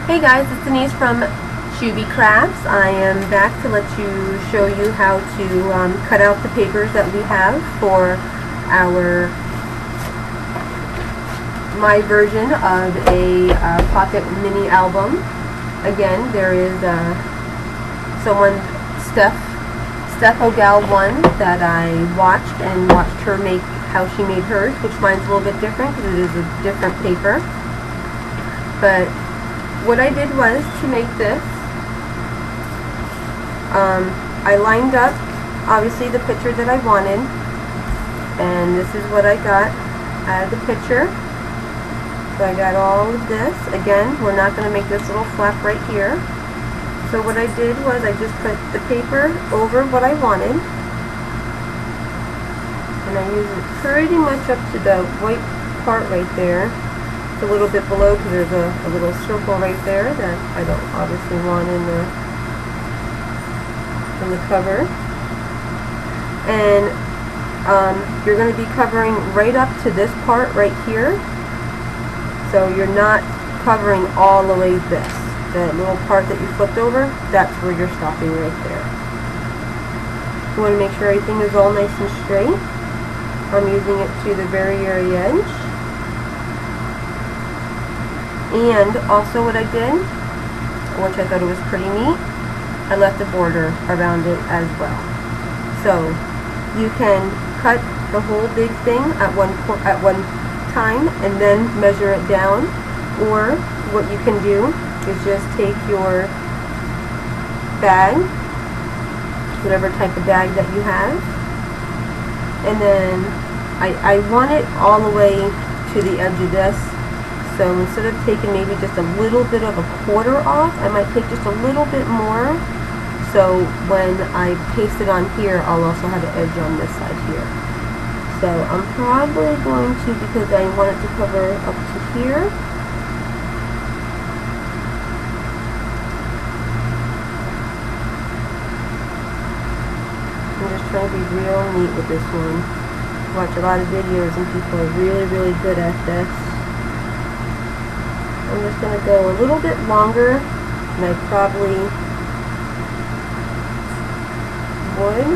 Hey guys, it's Denise from Chubby Crafts. I am back to show you how to cut out the papers that we have for my version of a pocket mini album. Again, there is Steph O'Gal1 that I watched her make how she made hers, which mine's a little bit different because it is a different paper. But what I did was to make this, I lined up obviously the picture that I wanted, and this is what I got out of the picture. So I got all of this. Again, we're not going to make this little flap right here. So what I did was I just put the paper over what I wanted, and I used it pretty much up to the white part right there. It's a little bit below because there's a little circle right there that I don't obviously want in the cover. And you're going to be covering right up to this part right here. So you're not covering all the way this. The little part that you flipped over, that's where you're stopping right there. You want to make sure everything is all nice and straight. I'm using it to the very edge. And also what I did, which I thought it was pretty neat, I left a border around it as well. So you can cut the whole big thing at one time and then measure it down, or what you can do is just take your bag, whatever type of bag that you have, and then I want it all the way to the edge of this. So instead of taking maybe just a little bit of a quarter off, I might take just a little bit more. So when I paste it on here, I'll also have an edge on this side here. So I'm probably going to, because I want it to cover up to here, I'm just trying to be real neat with this one. I watch a lot of videos and people are really good at this. I'm just going to go a little bit longer than I probably would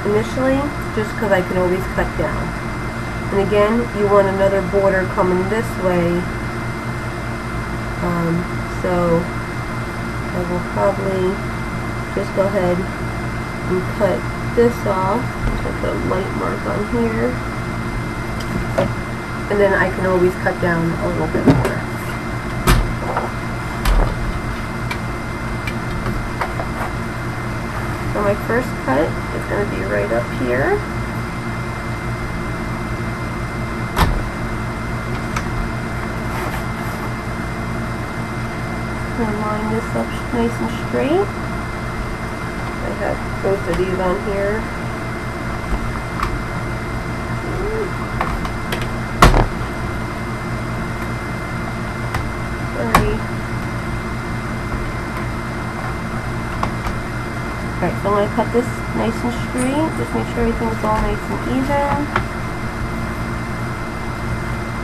initially, just because I can always cut down. And again, you want another border coming this way, so I will probably just go ahead and cut this off. I'm just going to put a light mark on here. And then I can always cut down a little bit more. So my first cut is going to be right up here. I'm going to line this up nice and straight. I have both of these on here. Alright, so I'm going to cut this nice and straight, just make sure everything's all nice and even.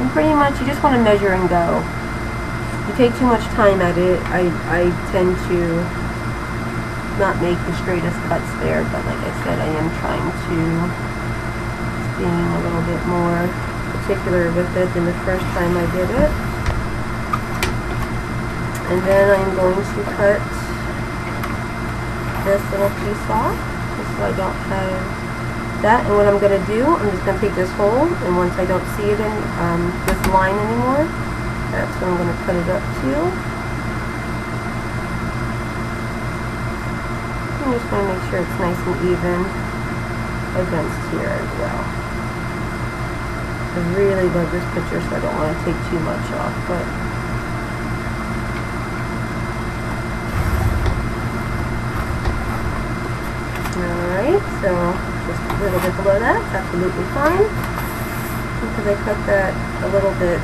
And pretty much you just want to measure and go. If you take too much time at it, I tend to not make the straightest cuts there, but like I said, I am trying to be a little bit more particular with it than the first time I did it. And then I'm going to cut this little piece off, just so I don't have that. And what I'm going to do, I'm just going to take this hole, and once I don't see it in this line anymore, that's where I'm going to cut it up to. I'm just going to make sure it's nice and even against here as well. I really love this picture, so I don't want to take too much off, but alright, so just a little bit below that, it's absolutely fine, because I cut that a little bit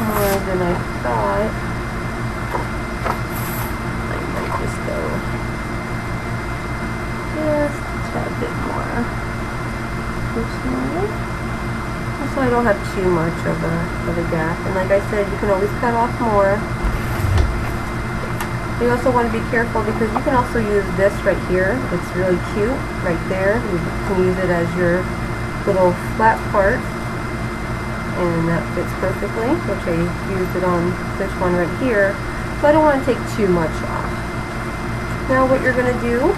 more than I thought. I might just go just a tad bit more this way. so I don't have too much of a gap. And like I said, you can always cut off more. You also want to be careful because you can also use this right here. It's really cute right there. You can use it as your little flat part, and that fits perfectly, which I used it on this one right here. So I don't want to take too much off. Now what you're going to do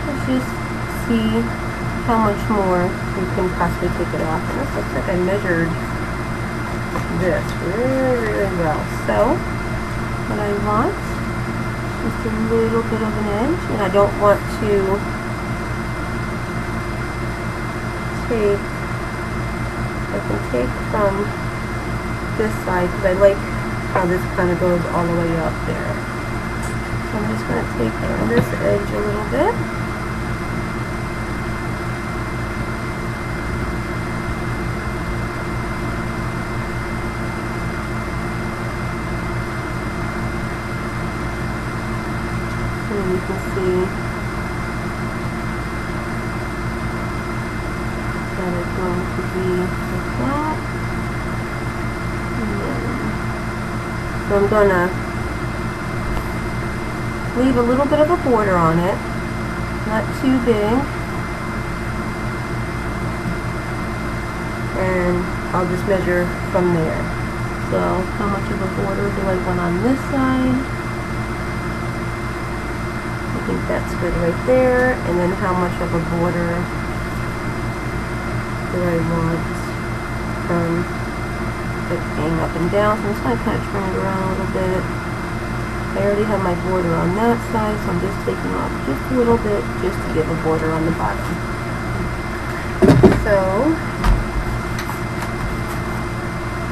is just see how much more you can possibly take it off. And this looks like I measured this really, really well. So what I want is just a little bit of an edge, and I don't want to take, I can take from this side because I like how this kind of goes all the way up there. So I'm just going to take on this edge a little bit. And you can see that it's going to be like that. So I'm going to leave a little bit of a border on it, not too big, and I'll just measure from there. So how much of a border do I want on this side? I think that's good right there. And then how much of a border do I want from it being up and down? So I'm just going to kind of turn it around a little bit. I already have my border on that side, so I'm just taking off just a little bit just to give a border on the bottom. So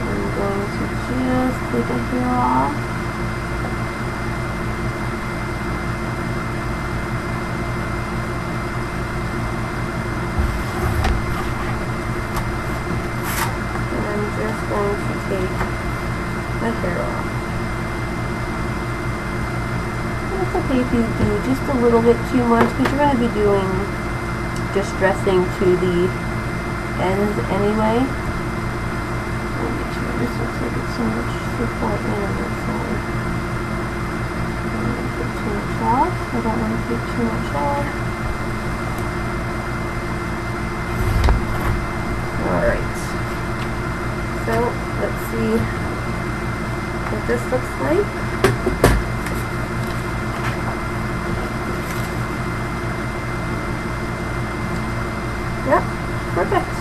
I'm going to just take a hair off. Just going to take my hair off. And it's okay if you do just a little bit too much because you're going to be doing distressing to the ends anyway. Let me make sure this looks like it's so much so far in on this side. I don't want to take too much off. I don't want to take too much off. Alright. So let's see what this looks like. Yep, perfect.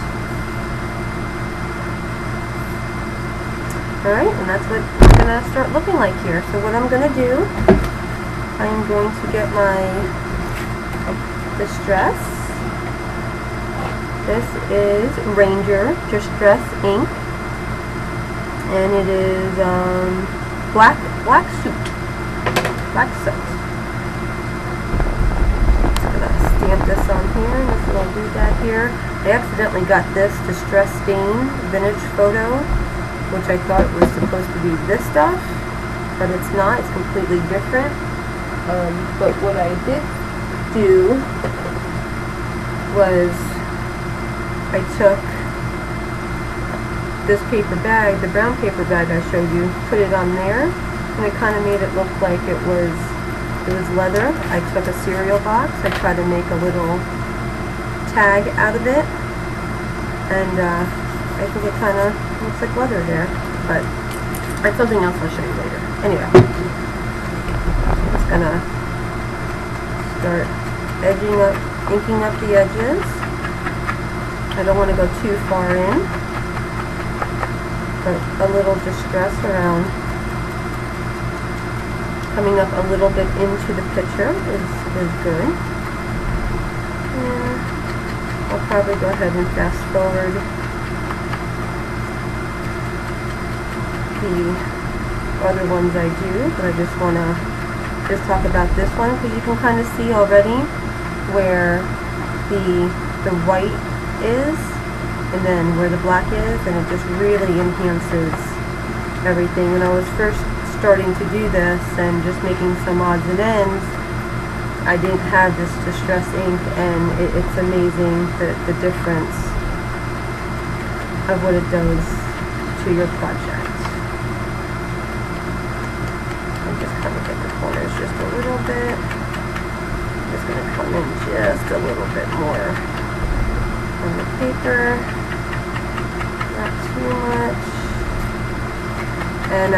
Alright, and that's what it's going to start looking like here. So what I'm going to do, I'm going to get my Distress. This is Ranger Distress ink. And it is black soot. I'm gonna stamp this on here, this little doodad here. I accidentally got this Distress Stain Vintage Photo, which I thought was supposed to be this stuff, but it's not. It's completely different. But what I did do was I took this paper bag, the brown paper bag I showed you, put it on there, and it kind of made it look like it was leather. I took a cereal box, I tried to make a little tag out of it, and I think it kind of looks like leather there, but it's something else I'll show you later. Anyway, I'm just gonna start inking up the edges. I don't want to go too far in, but a little distress around, coming up a little bit into the picture is good. And I'll probably go ahead and fast forward the other ones I do, but I just want to just talk about this one because you can kind of see already where the white is and then where the black is, and it just really enhances everything. When I was first starting to do this and just making some odds and ends, I didn't have this Distress ink, and it's amazing the difference of what it does to your project. I'm just kind of get the corners just a little bit. I'm just going to come in just a little bit more on the paper, not too much. And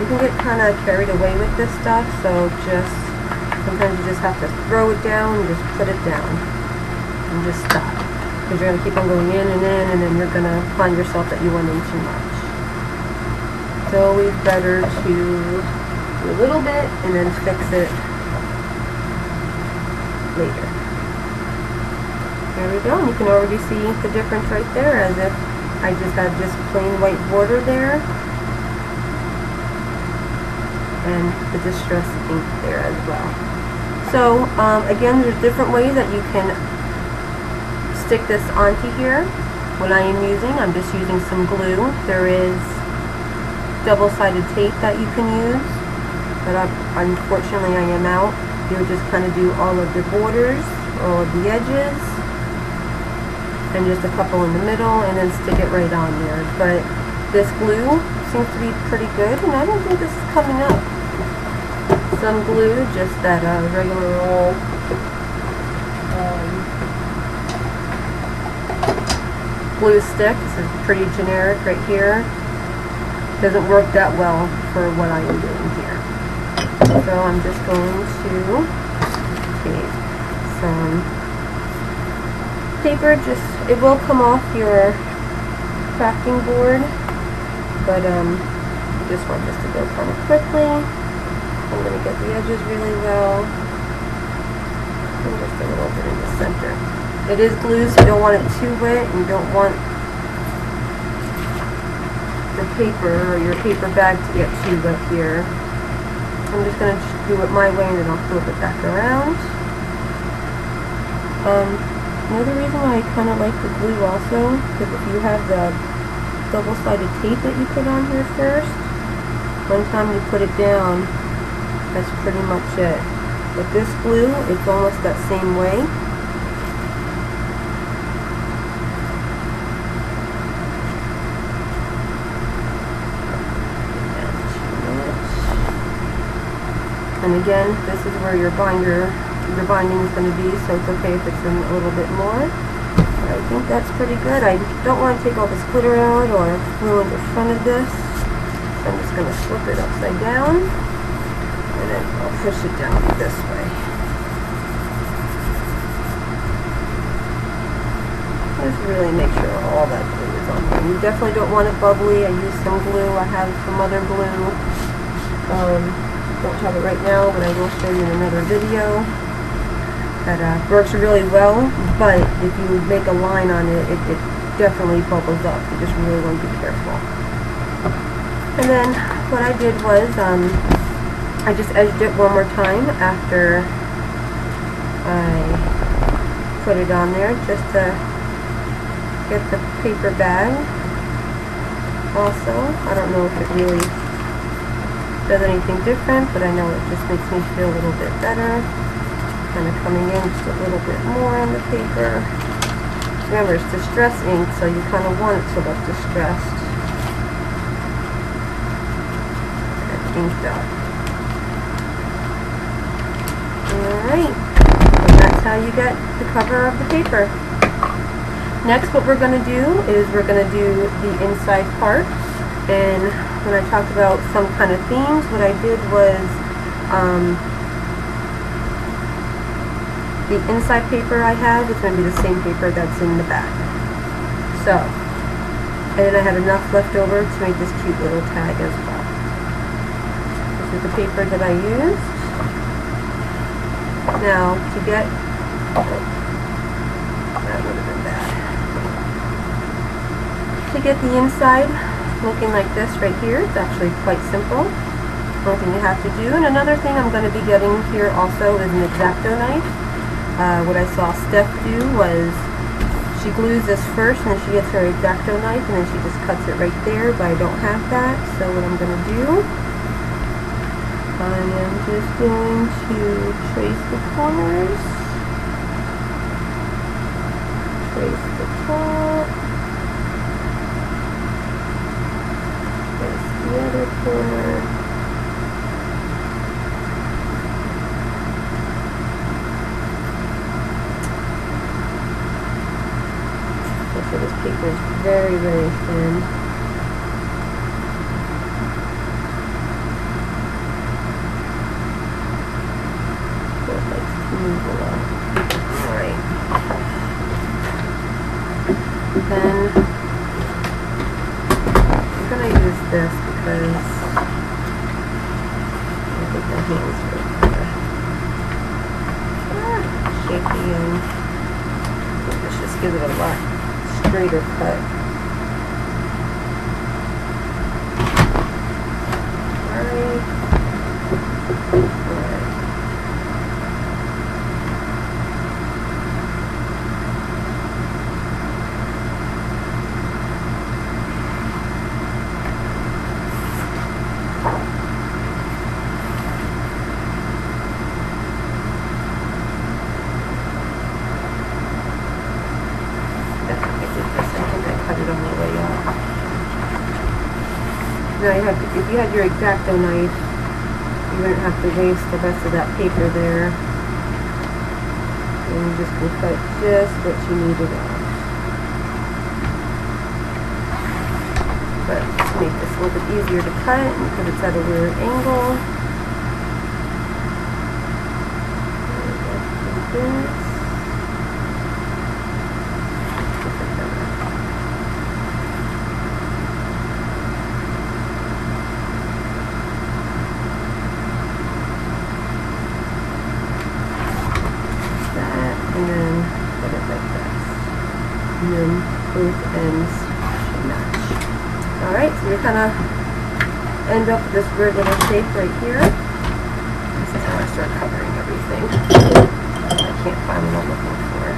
you can get kind of carried away with this stuff, so just sometimes you just have to throw it down and just put it down and just stop, because you're going to keep on going in, and then you're going to find yourself that you went in too much. It's always better to do a little bit and then fix it later. There we go, and you can already see the difference right there, as if I just had this plain white border there and the Distress ink there as well. So again, there's different ways that you can stick this onto here. What I am using, I'm just using some glue. There is double-sided tape that you can use, but unfortunately I am out. You'll just kind of do all of the borders, all of the edges, and just a couple in the middle, and then stick it right on there. But this glue seems to be pretty good, and I don't think this is coming up. Some glue, just that regular old glue stick. This is pretty generic right here. Doesn't work that well for what I am doing here. So I'm just going to take some paper. Just, it will come off your crafting board, but I just want this to go kind of quickly. I'm going to get the edges really well, and just a little bit in the center. It is glue, so you don't want it too wet, and you don't want the paper or your paper bag to get too wet here. I'm just going to do it my way, and then I'll flip it back around. Another reason why I kind of like the glue also, because if you have the double-sided tape that you put on here first, one time you put it down, that's pretty much it. With this glue, it's almost that same way. And again, this is where your binding is going to be, so it's okay if it's in a little bit more. But I think that's pretty good. I don't want to take all this glitter out or ruin the front of this. So I'm just going to flip it upside down, and then I'll push it down this way. Just really make sure all that glue is on there. You definitely don't want it bubbly. I used some glue. I have some other glue. Don't have it right now, but I will show you in another video. That works really well, but if you make a line on it, it definitely bubbles up. You just really want to be careful. And then what I did was I just edged it one more time after I put it on there, just to get the paper bag. Also, I don't know if it really does anything different, but I know it just makes me feel a little bit better. Kind of coming in just a little bit more on the paper. Remember, it's Distress ink, so you kind of want it to look distressed and inked up. Alright, and that's how you get the cover of the paper. Next, what we're going to do is we're going to do the inside part. And when I talked about some kind of themes, what I did was the inside paper I have is going to be the same paper that's in the back. So, and then I had enough left over to make this cute little tag as well. This is the paper that I used. Now, to get, that would have been bad. To get the inside looking like this right here, it's actually quite simple. Only thing you have to do. And another thing I'm going to be getting here also is an X-Acto knife. What I saw Steph do was she glues this first, and then she gets her X-Acto knife, and then she just cuts it right there, but I don't have that. So what I'm going to do I am just going to trace the corners, trace the top, trace the other corner. Okay, so this paper is very, very thin. Alright. Then I'm going to use this because I think my hands are shaky, and this just gives it a lot straighter cut. Alright. Now if you had your X-Acto knife, you wouldn't have to waste the rest of that paper there. And you just can cut just what you needed off. But to make this a little bit easier to cut, because it's at a weird angle. And then put it like this. And then both ends match. Alright, so you kind of end up with this weird little shape right here. This is how I start covering everything. I can't find what I'm looking for.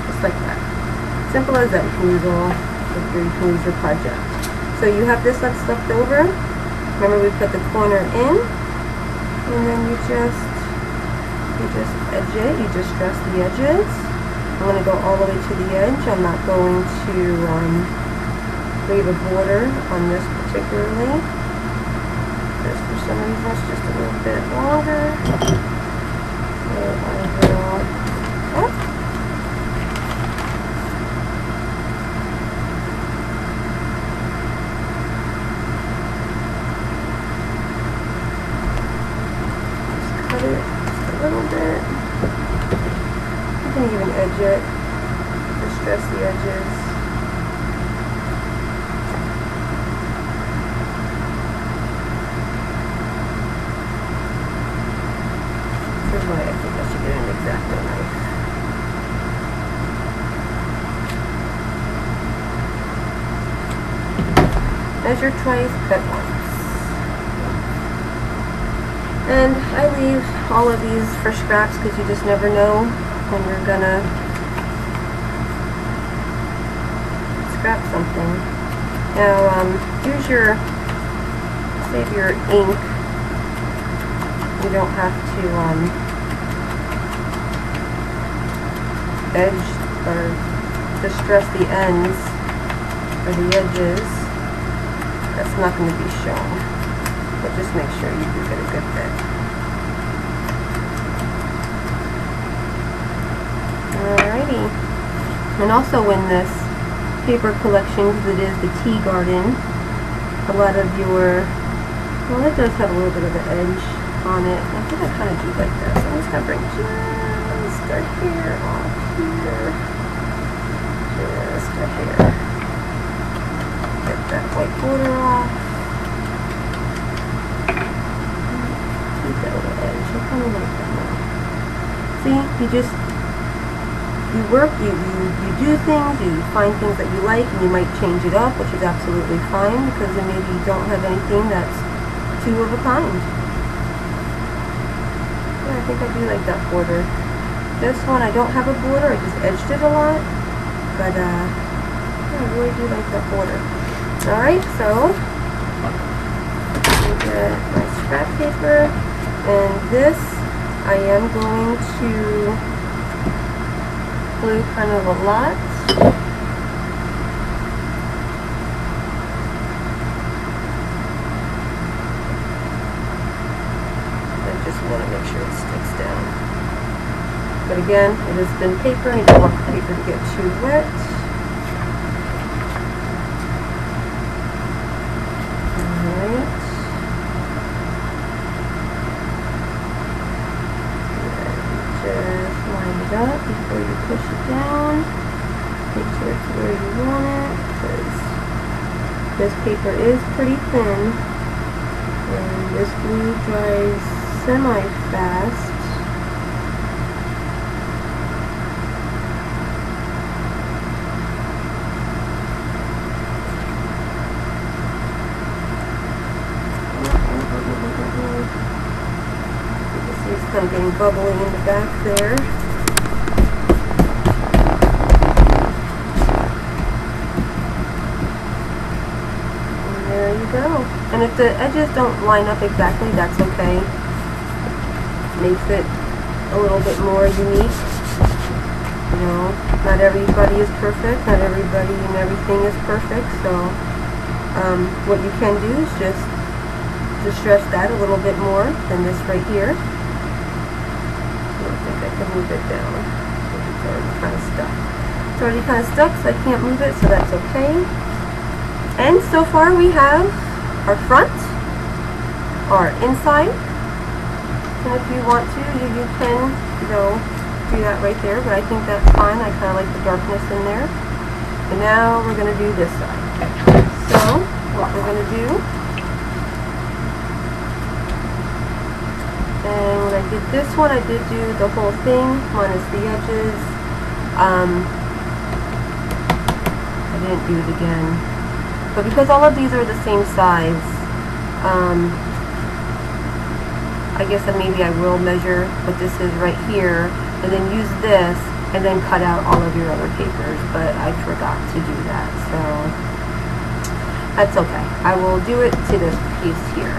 Just like that. Simple as that. You can use your project. So you have this that's left over. Remember, we put the corner in. And then you just edge it, you just dress the edges. I'm going to go all the way to the edge. I'm not going to leave a border on this particularly. This, for some reason, it's just a little bit longer. So I will cut. Cut it just a little bit. You can even edge it. Just dress the edges. This is why I think I should get an X-Acto knife. Measure twice, cut once. And I leave all of these for scraps because you just never know when you're gonna scrap something. Now, use your, save your ink. You don't have to edge or distress the ends or the edges. That's not going to be shown. But just make sure you do get a good fit. Alrighty. And also in this paper collection, because it is the tea garden, a lot of your, well, it does have a little bit of an edge on it. I think I kind of do like this. I'm just going to bring just a hair off here. Just a hair. Get that white border off. Keep that little edge. I kind of like that now. See, you work, you do things, you find things that you like, and you might change it up, which is absolutely fine, because then maybe you don't have anything that's two of a kind. Yeah, I think I do like that border. This one, I don't have a border, I just edged it a lot, but yeah, I really do like that border. Alright, so I get my scrap paper, and this I am going to glue kind of a lot. I just want to make sure it sticks down. But again, it is thin paper, and you don't want the paper to get too wet. Alright. Just line it up before you push it down. Make sure it's where you want it, because this paper is pretty thin, and this glue dries semi-fast. You can see it's kind of getting bubbly in the back there. There you go. And if the edges don't line up exactly, that's okay. Makes it a little bit more unique. You know, not everybody is perfect, not everybody and everything is perfect, so what you can do is just stretch that a little bit more than this right here. I don't think I can move it down. It's already kind of stuck. It's already kind of stuck, so I can't move it, so that's okay. And so far we have our front, our inside, and if you want to, you can, you know, do that right there, but I think that's fine. I kind of like the darkness in there. And now we're going to do this side. So, what we're going to do, and when I did this one, I did do the whole thing, minus the edges. I didn't do it again. But because all of these are the same size, I guess that maybe I will measure what this is right here, and then use this, and then cut out all of your other papers, but I forgot to do that, so that's okay. I will do it to this piece here.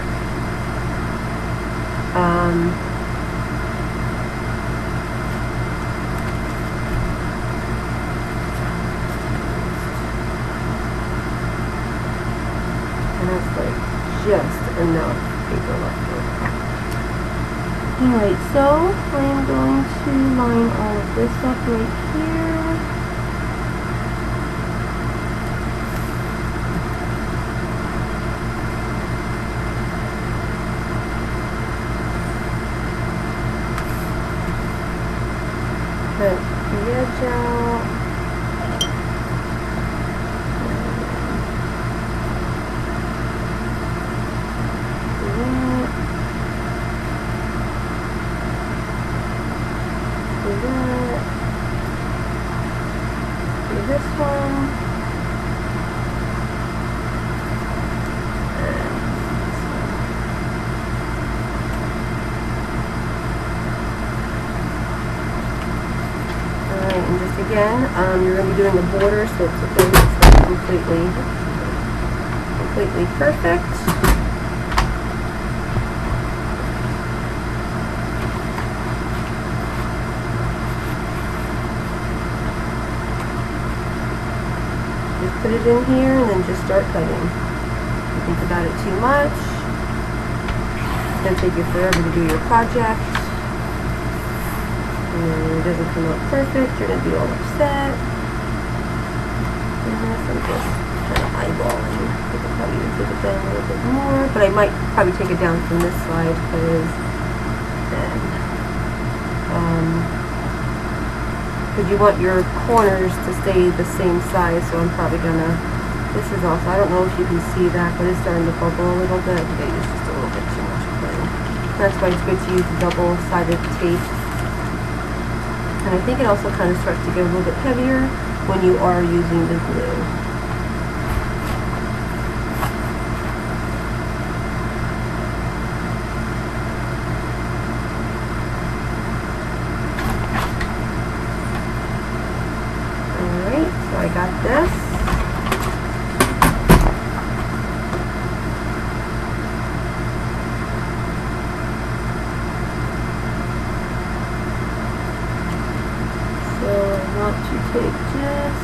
And that's like just enough paper left over. Alright, so I am going to line all of this up right here. Cut the edge out. This one, alright, and just again, you're going to be doing a border, so it's okay, it's not completely perfect. Put it in here and then just start cutting. If you think about it too much, it's going to take you forever to do your project. And it doesn't come out perfect, you're going to be all upset. And this I'm just kind of eyeballing. I could probably even take it down a little bit more, but I might probably take it down from this side because then you want your corners to stay the same size, so I'm probably gonna, this is also, I don't know if you can see that, but it's starting to bubble a little bit. I think I used just a little bit too much glue. That's why it's good to use double-sided tape. And I think it also kind of starts to get a little bit heavier when you are using the glue. I got this. take just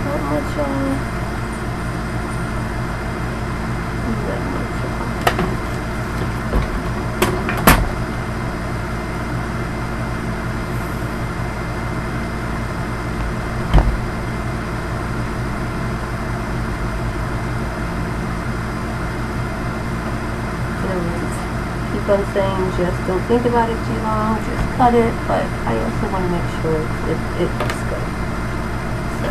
that much off. That much off. Keep on saying just don't think about it too long, just cut it, but I also want to make sure it looks good. So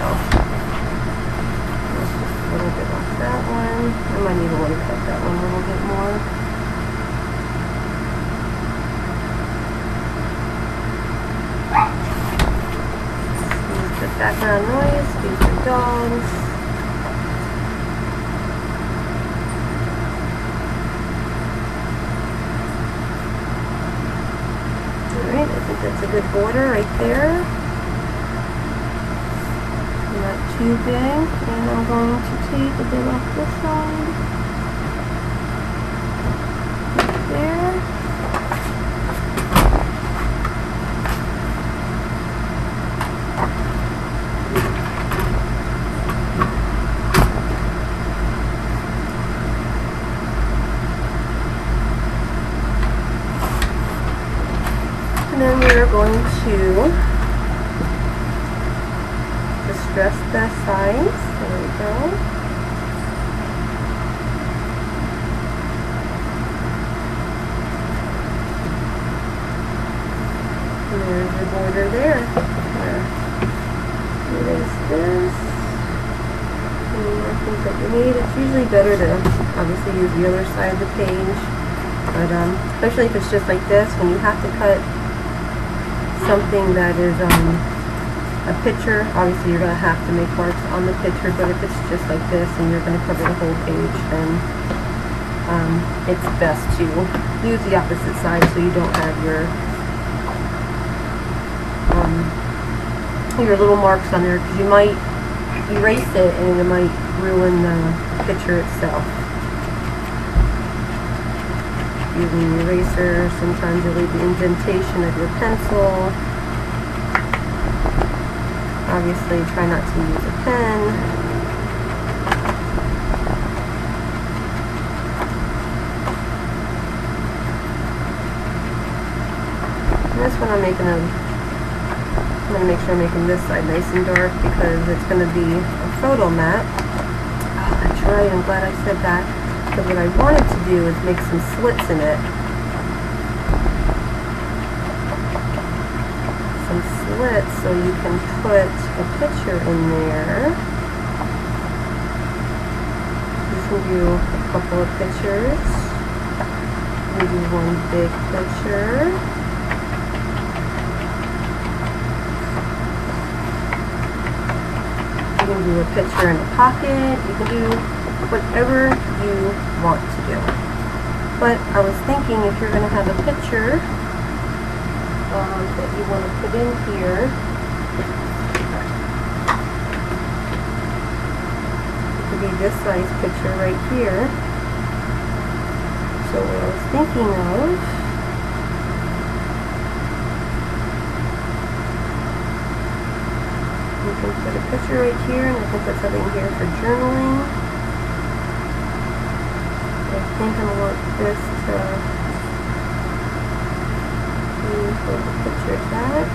just a little bit off that one. I might even want to cut that one a little bit more. Use the background noise, these are dogs. Alright, I think that's a good border right there. Not too big. And I'm going to take a bit off this side. Right there. And then we are going to distress the sides. There we go. And there's your border there. It is this. Any more things that you need. It's usually better to obviously use the other side of the page. But especially if it's just like this, when you have to cut something that is a picture, obviously you're going to have to make marks on the picture, but if it's just like this and you're going to cover the whole page, then it's best to use the opposite side so you don't have your little marks on there, because you might erase it and it might ruin the picture itself. Using the eraser, sometimes you'll leave the indentation of your pencil. Obviously, try not to use a pen. And this one I'm going to make sure I'm making this side nice and dark because it's going to be a photo mat. Oh, that's right, I'm glad I said that. Because what I wanted to do is make some slits in it. Some slits so you can put a picture in there. You can do a couple of pictures. Maybe one big picture. You can do a picture in a pocket. You can do whatever you want to do. But I was thinking if you're going to have a picture that you want to put in here, it could be this size picture right here. So what I was thinking of, you can put a picture right here, and I can put something here for journaling. I think I want this to hold the picture of that.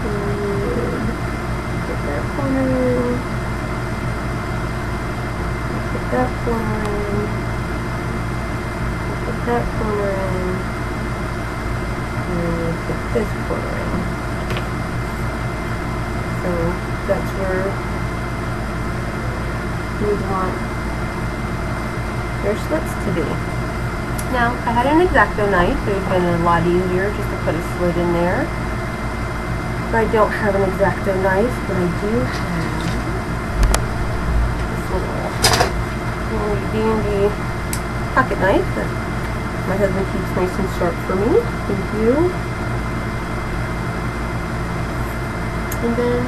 And put that corner in. Put that corner in. Put that corner in. And put this corner in. So that's where you want your slits to be. Now, if I had an X-Acto knife, it would have been a lot easier just to put a slit in there. But I don't have an X-Acto knife, but I do have this little D&D pocket knife that my husband keeps nice and sharp for me. Thank you. And then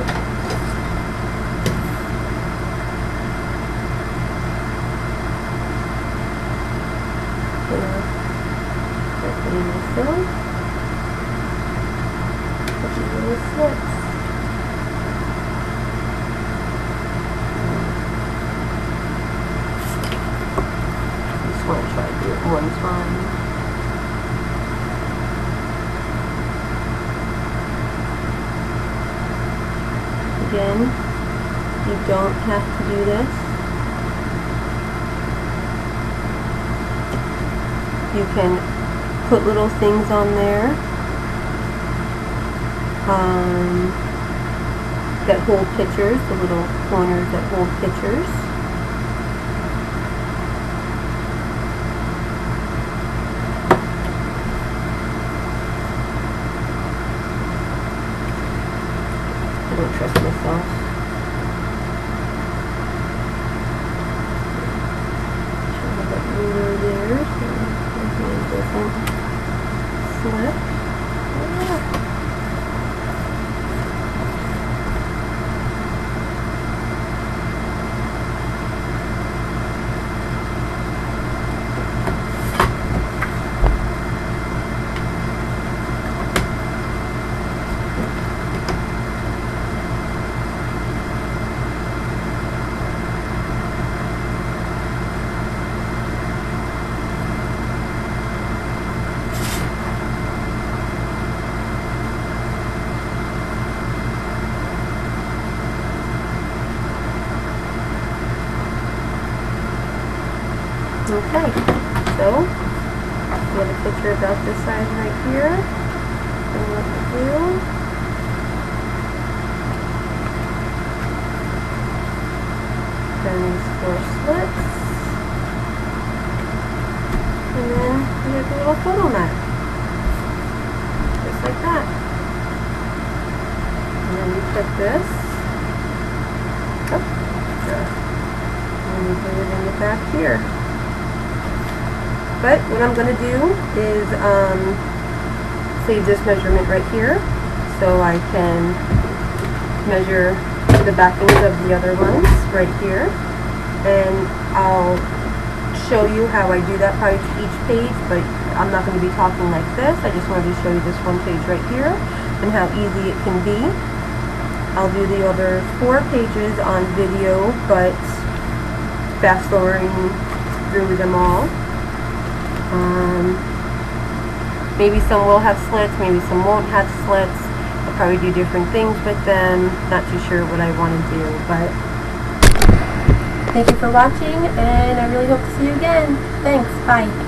myself. little slits. Just want to try to do it one time. Again, you don't have to do this. You can put little things on there that hold pictures, the little corners that hold pictures. I don't trust myself. Try that ruler there so it doesn't slip. Okay, so we have a picture about this size right here. And what we do, then these 4 slits, and then we have a little photo mat, just like that. And then you put this up, and you put it in the back here. But what I'm going to do is save this measurement right here so I can measure the backings of the other ones right here, and I'll show you how I do that probably to each page, but I'm not going to be talking like this. I just wanted to show you this one page right here and how easy it can be. I'll do the other 4 pages on video, but fast forwarding through them all. Maybe some will have slits, maybe some won't have slits. I'll probably do different things with them. Not too sure what I want to do, but thank you for watching, and I really hope to see you again. Thanks, bye.